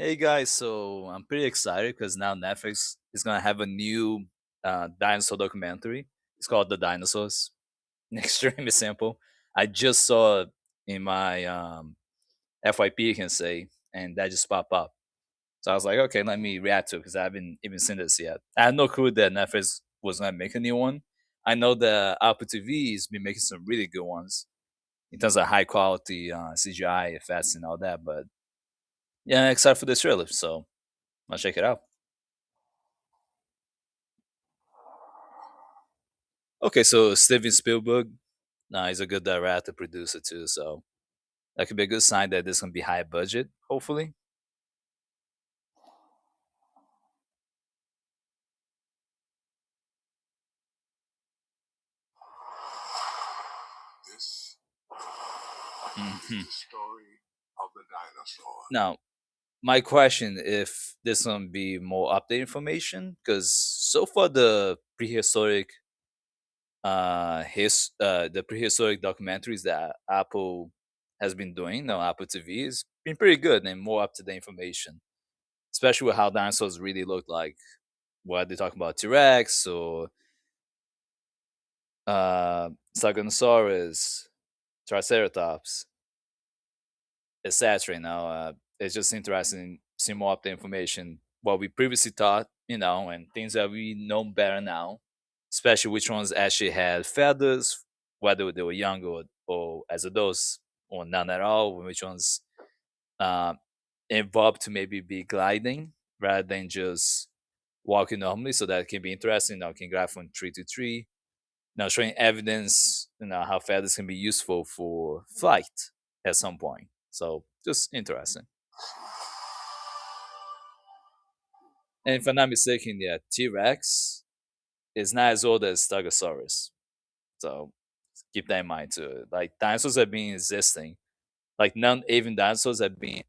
Hey guys, so I'm pretty excited because now Netflix is gonna have a new dinosaur documentary. It's called The Dinosaurs. Extremely simple. I just saw it in my FYP, you can say, and that just popped up. So I was like, okay, let me react to it because I haven't even seen this yet. I had no clue that Netflix was gonna make a new one. I know that Apple TV has been making some really good ones in terms of high quality CGI effects and all that, but yeah, except for this trailer, so I'll check it out. Okay, so Steven Spielberg, no, he's a good director, producer too, so that could be a good sign that this gonna be high budget, hopefully. This is hmm the story of the dinosaur. Now, my question if this gonna be more updated information, because so far the prehistoric documentaries that Apple has been doing, no Apple TV, has been pretty good and more up to date information, especially with how dinosaurs really look like. What they talking about T-Rex or Stegosaurus, Triceratops, etc. It's just interesting seeing more of the information what we previously thought, and things that we know better now, especially which ones actually had feathers, whether they were young or as adults, or none at all, which ones uh, evolved to maybe be gliding rather than just walking normally, so that can be interesting. Can glide from tree to tree, showing evidence, how feathers can be useful for flight at some point. So just interesting. And if I'm not mistaken, yeah, T-Rex is not as old as Stegosaurus. So keep that in mind too. Like dinosaurs have been existing, like non-avian dinosaurs have been,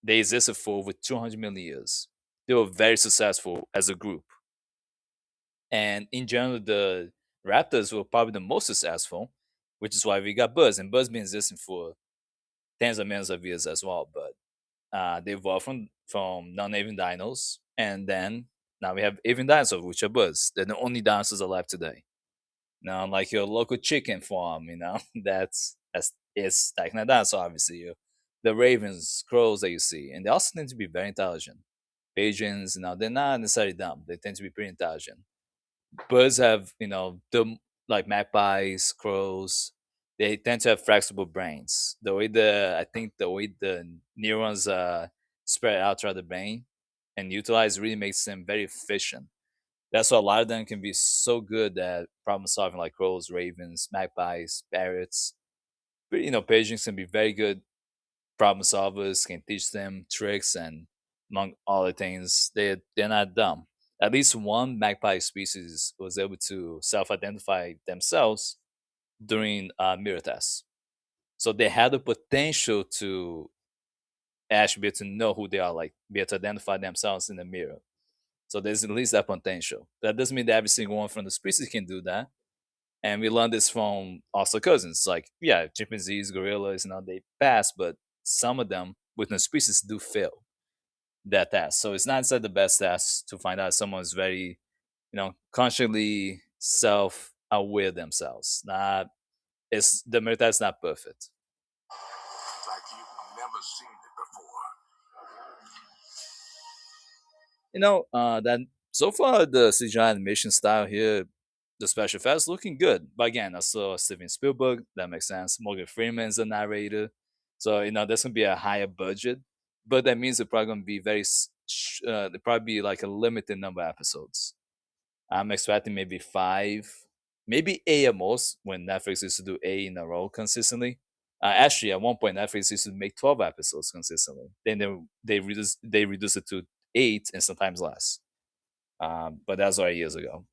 they existed for over 200 million years. They were very successful as a group. And in general, the raptors were probably the most successful, which is why we got birds. And birds been existing for tens of millions of years as well. But they evolved from non-avian dinos, and then now we have avian dinosaurs, which are birds. They're the only dinosaurs alive today. Now, like your local chicken farm, that's it's like a dinosaur, obviously. The ravens, crows that you see, and they also tend to be very intelligent. Pigeons, they're not necessarily dumb. They tend to be pretty intelligent. Birds have, the like magpies, crows, they tend to have flexible brains. The way the neurons spread out throughout the brain and utilize really makes them very efficient. That's why a lot of them can be so good at problem solving, like crows, ravens, magpies, parrots. But pigeons can be very good problem solvers, can teach them tricks, and among other things, they're not dumb. At least one magpie species was able to self-identify themselves during mirror tests. So they had the potential to actually be able to know who they are, like be able to identify themselves in the mirror. So there's at least that potential. That doesn't mean that every single one from the species can do that. And we learned this from also cousins. Like, yeah, chimpanzees, gorillas, they pass, but some of them within the species do fail that test. So it's not necessarily the best test to find out if someone's very, consciously self-aware themselves. Not it's the mirror test is not perfect. Like you've never seen it before. That so far the CGI animation style here, the special effects looking good. But again, I saw Steven Spielberg, that makes sense. Morgan Freeman's the narrator, so there's gonna be a higher budget, but that means it's probably gonna be there probably be like a limited number of episodes. I'm expecting maybe five, maybe eight at most. When Netflix used to do eight in a row consistently. Actually, at one point, Netflix used to make 12 episodes consistently. Then they reduce it to eight and sometimes less. But that's already years ago.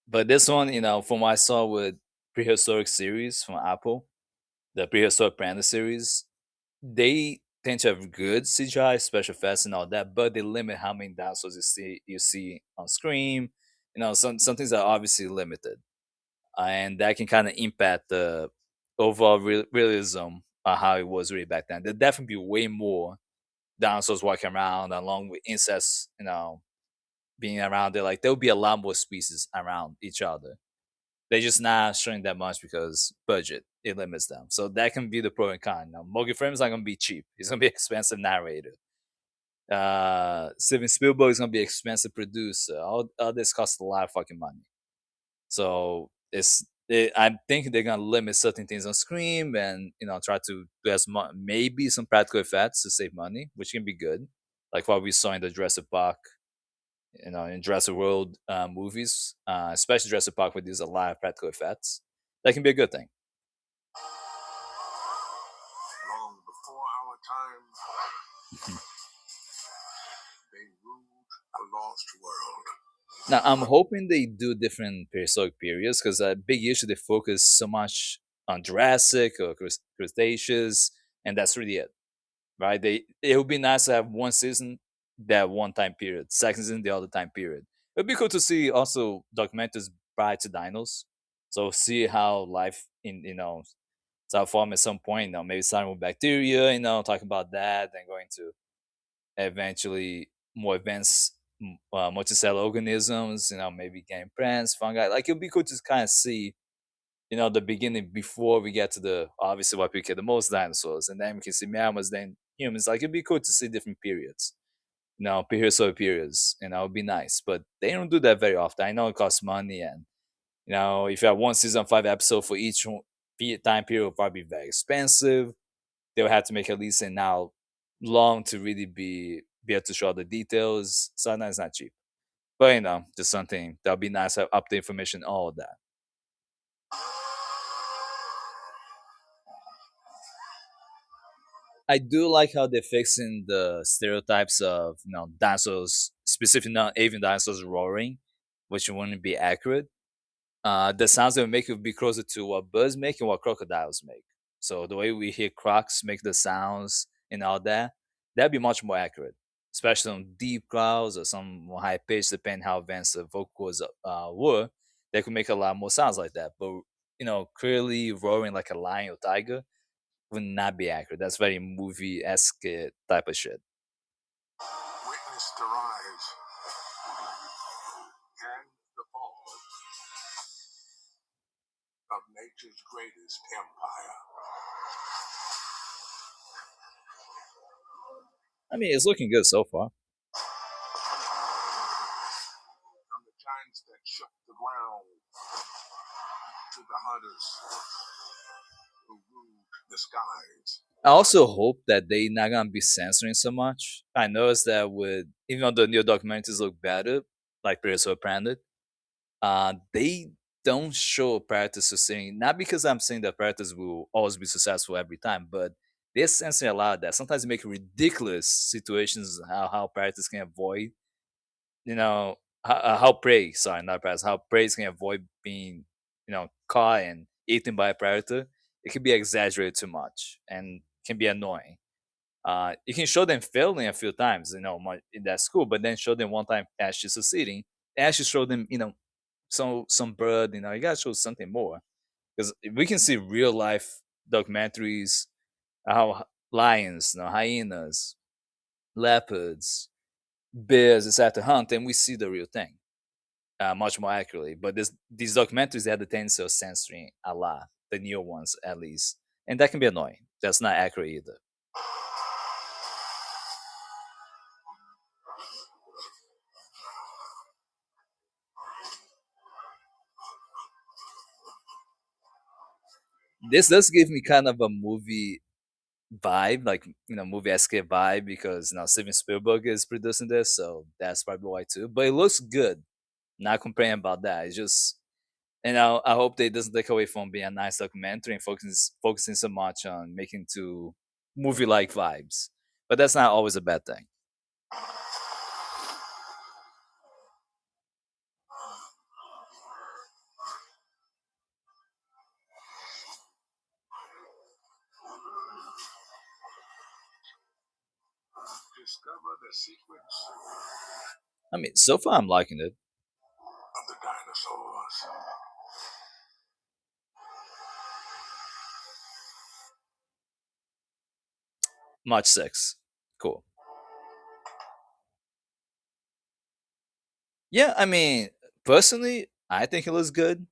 But this one, from what I saw with prehistoric series from Apple, the prehistoric Panda series, they tend to have good CGI, special effects, and all that, but they limit how many dinosaurs you see on screen. Some things are obviously limited, and that can kind of impact the overall realism of how it was really back then. There'll definitely be way more dinosaurs walking around along with insects, being around there. Like there'll be a lot more species around each other. They're just not showing that much because budget it limits them. So that can be the pro and con. Now, Morgan Freeman's not gonna be cheap. He's gonna be expensive narrator. Steven Spielberg is gonna be expensive producer. All this costs a lot of fucking money. So I think they're gonna limit certain things on screen and try to do as much maybe some practical effects to save money, which can be good, like what we saw in the Jurassic Park, in Jurassic World movies, especially Jurassic Park, where there's a lot of practical effects. That can be a good thing. Long before our time, they ruled a lost world. Now I'm hoping they do different prehistoric periods because a big issue they focus so much on Jurassic or Cretaceous, and that's really it, right? It would be nice to have one season that one time period, second season the other time period. It'd be cool to see also documentaries prior to dinos, so see how life in cell form at some point. Maybe starting with bacteria, talking about that, then going to eventually more advanced multicellular organisms. Maybe getting plants, fungi. Like it'd be cool to kind of see the beginning before we get to the obviously what we get the most dinosaurs, and then we can see mammals, then humans. Like it'd be cool to see different periods, prehistoric periods, it would be nice. But they don't do that very often. I know it costs money, and if you have one season, 5 episodes for each time period, it'll probably be very expensive. They'll have to make at least an hour long to really be able to show all the details. Sometimes it's not cheap, but just something that would be nice to have update information, all of that. I do like how they're fixing the stereotypes of dinosaurs, specifically not avian dinosaurs roaring, which wouldn't be accurate. The sounds they would make would be closer to what birds make and what crocodiles make. So the way we hear crocs make the sounds and all that, that'd be much more accurate, especially on deep growls or some more high pitch, depending how advanced the vocals were. They could make a lot more sounds like that. But clearly roaring like a lion or tiger would not be accurate. That's very movie esque type of shit. Witness the rise and the fall of nature's greatest empire. I mean, it's looking good so far. From the giants that shook the ground to the hunters who ruled the skies. I also hope that they not gonna be censoring so much. I noticed that with even though the new documentaries look better, like Predator Planet, they don't show predators succeeding. Not because I'm saying that predators will always be successful every time, but they're censoring a lot of that. Sometimes they make ridiculous situations how predators can avoid, how prey, sorry, not predators, how prey can avoid being, caught and eaten by a predator. It can be exaggerated too much and can be annoying. You can show them failing a few times, in that school, but then show them one time actually succeeding. Actually show them, some bird. You gotta show something more because we can see real life documentaries how lions, hyenas, leopards, bears, etc. hunt, and we see the real thing much more accurately. But these documentaries they have the tendency of censoring a lot, the new ones at least, and that can be annoying. That's not accurate either. This does give me kind of a movie vibe, like movie esque vibe, because Steven Spielberg is producing this, so that's probably why too. But it looks good. Not complaining about that. It's just I hope they doesn't take away from being a nice documentary and focusing so much on making to movie like vibes. But that's not always a bad thing. Discover the secrets I mean, so far I'm liking it. of the dinosaurs. Much 6. Cool. Yeah, I mean, personally, I think it looks good.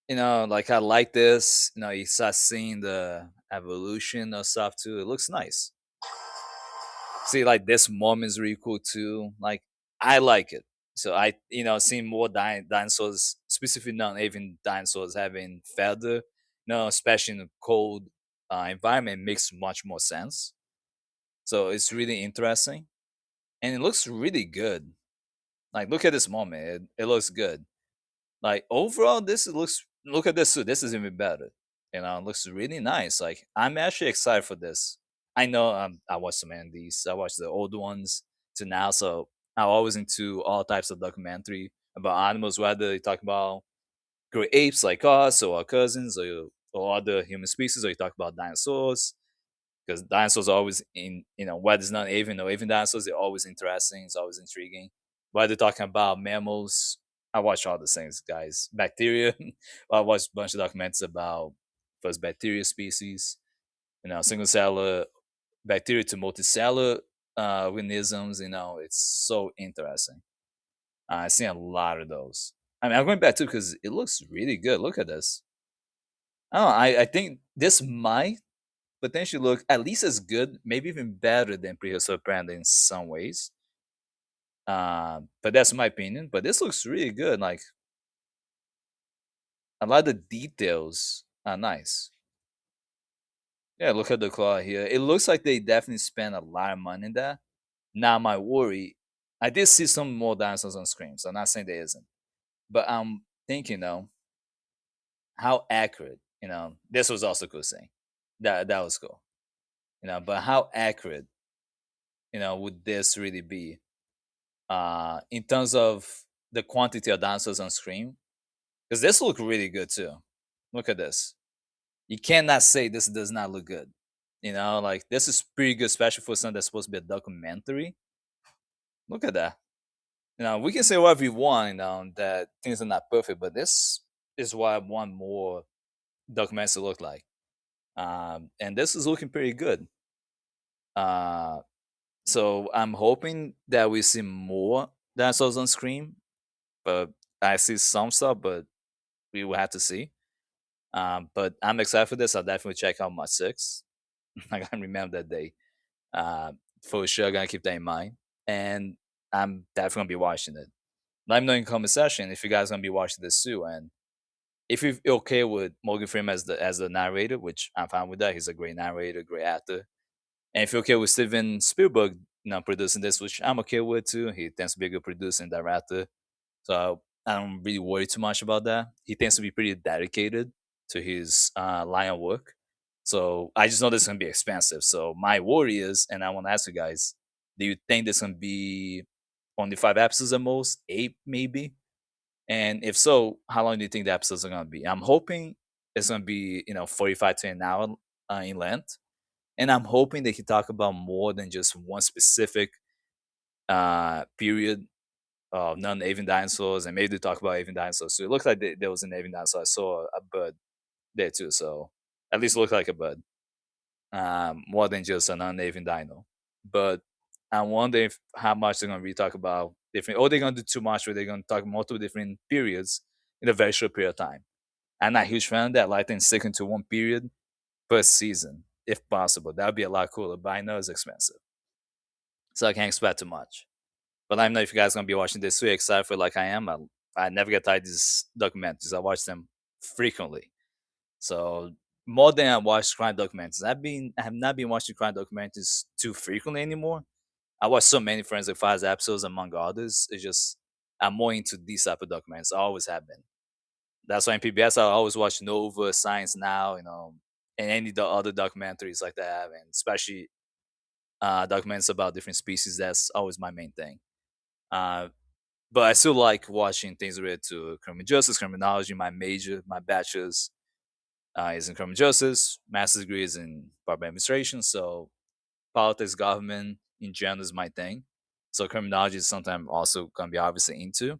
Like I like this. You start seeing the evolution of stuff too. It looks nice. See, like this moment is really cool too. Like I like it. So seeing more dinosaurs, specifically non-avian dinosaurs having feather, especially in a cold environment, makes much more sense. So it's really interesting, and it looks really good. Like look at this moment; it looks good. Like overall, looks. Look at this too. This is even better. It looks really nice. Like I'm actually excited for this. I know I watched so many of these. I watched the old ones to now, so I'm always into all types of documentary about animals, whether they talk about great apes like us or our cousins or other human species, or you talk about dinosaurs. Because dinosaurs are always whether it's not avian or avian dinosaurs, they're always interesting. It's always intriguing. Whether talking about mammals, I watch all the things, guys. Bacteria, I watched a bunch of documents about first bacteria species, single cellular bacteria to multicellular organisms. It's so interesting. I've seen a lot of those. I mean, I'm going back to because it looks really good. Look at this. I don't know, I think this might potentially look at least as good, maybe even better than prehistoric panda in some ways. But that's my opinion. But this looks really good. Like a lot of the details are nice. Yeah, look at the claw here. It looks like they definitely spent a lot of money in that. Now my worry, I did see some more dinosaurs on screen, so I'm not saying there isn't. But I'm thinking though, how accurate, this was also cool saying. That was cool. But how accurate, would this really be? In terms of the quantity of dancers on screen, because this look really good too. Look at this. You cannot say this does not look good. Like this is pretty good, especially for something that's supposed to be a documentary. Look at that. We can say whatever we want, that things are not perfect, but this is what I want more documentaries to look like. And this is looking pretty good. Uh, so I'm hoping that we see more dinosaurs on screen, but I see some stuff, but we will have to see. But I'm excited for this. I'll definitely check out March 6th. I gotta remember that day. Uh, for sure, gonna keep that in mind. And I'm definitely gonna be watching it. Let me know in the comment section if you guys gonna be watching this too. And if you're okay with Morgan Freeman as the narrator, which I'm fine with that. He's a great narrator, great actor. And if you're okay with Steven Spielberg, producing this, which I'm okay with too. He tends to be a good producer and director. So I don't really worry too much about that. He tends to be pretty dedicated to his line of work. So I just know this is gonna be expensive. So my worry is, and I want to ask you guys, do you think this gonna be only 5 episodes at most, 8 maybe? And if so, how long do you think the episodes are gonna be? I'm hoping it's gonna be 45 to an hour in length, and I'm hoping they can talk about more than just one specific period non-avian dinosaurs, and maybe they talk about avian dinosaurs. So it looks like there was an avian dinosaur. I saw a bird there too, so at least it looked like a bird, more than just a non-avian dino. But I wonder if how much they're gonna really talk about different, or they're gonna do too much, where they're gonna talk multiple different periods in a very short period of time. I'm not a huge fan of that. I like them sticking to one period per season, if possible. That would be a lot cooler. But I know it's expensive, so I can't expect too much. But I don't know if you guys gonna be watching this too. Excited for it like I am. I never get tired of these documentaries. I watch them frequently. So more than I watch crime documentaries. I have not been watching crime documentaries too frequently anymore. I watch so many Forensic Files episodes among others. It's just I'm more into these type of documentaries. I always have been. That's why in PBS I always watch Nova, Science Now, and any of the other documentaries like that, and especially documents about different species. That's always my main thing. Uh, but I still like watching things related to criminal justice, criminology. My bachelor's is in criminal justice. Master's degree is in public administration. So politics, government in general is my thing. So criminology is something I'm also gonna be obviously into.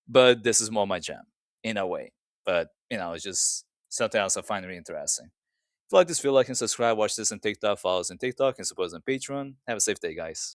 But this is more my jam in a way. But it's just something else I find really interesting. If you like this video, like and subscribe. Watch this on TikTok, follow us on TikTok, and support us on Patreon. Have a safe day, guys.